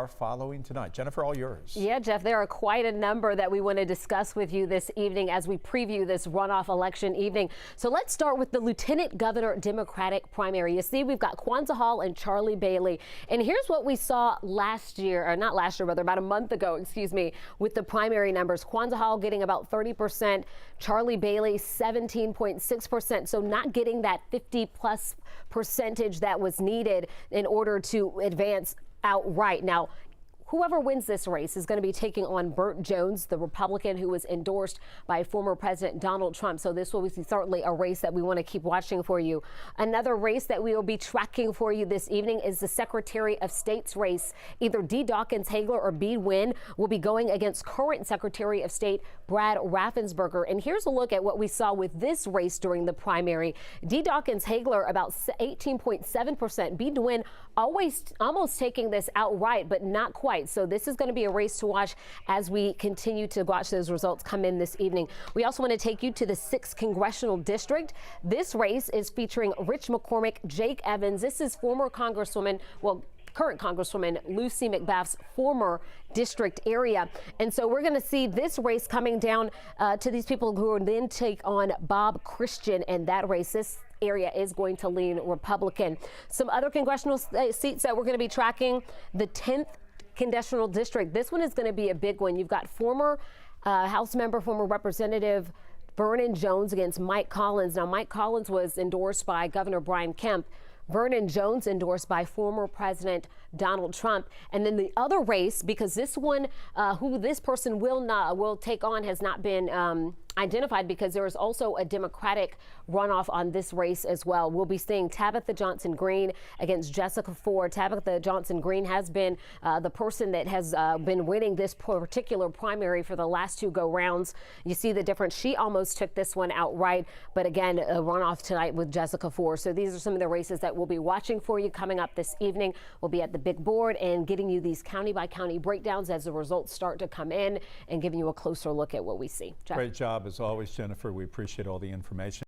are following tonight. Jennifer, all yours. Yeah, Jeff, there are quite a number that we want to discuss with you this evening as we preview this runoff election evening. So let's start with the Lieutenant Governor Democratic primary. You see, we've got Kwanzaa Hall and Charlie Bailey. And here's what we saw last year, or not last year, rather about a month ago, excuse me, with the primary numbers. Kwanzaa Hall getting about 30%, Charlie Bailey 17.6%. So not getting that 50+ percentage that was needed in order to advance outright. Now, whoever wins this race is going to be taking on Burt Jones, the Republican who was endorsed by former President Donald Trump. So this will be certainly a race that we want to keep watching for you. Another race that we will be tracking for you this evening is the Secretary of State's race. Either D. Dawkins Hagler or B. Wynn will be going against current Secretary of State Brad Raffensperger. And here's a look at what we saw with this race during the primary. D. Dawkins Hagler about 18.7%. B. Wynn almost taking this outright, but not quite. So this is going to be a race to watch as we continue to watch those results come in this evening. We also want to take you to the 6th Congressional District. This race is featuring Rich McCormick, Jake Evans. This is former Congresswoman, well, current Congresswoman Lucy McBath's former district area. And so we're going to see this race coming down to these people who will then take on Bob Christian in that race. This area is going to lean Republican. Some other congressional seats that we're going to be tracking, the 10th Congressional District. This one is going to be a big one. You've got former House member, former Representative Vernon Jones against Mike Collins. Now, Mike Collins was endorsed by Governor Brian Kemp. Vernon Jones endorsed by former President Donald Trump. And then the other race, because this one, who this person will take on has not been identified, because there is also a Democratic runoff on this race as well. We'll be seeing Tabitha Johnson Green against Jessica Ford. Tabitha Johnson Green has been the person that has been winning this particular primary for the last 2 go-rounds. You see the difference. She almost took this one outright, but again, a runoff tonight with Jessica Ford. So these are some of the races that we'll be watching for you coming up this evening. We'll be at the big board and getting you these county by county breakdowns as the results start to come in and giving you a closer look at what we see. Jeff? Great job as always, Jennifer. We appreciate all the information.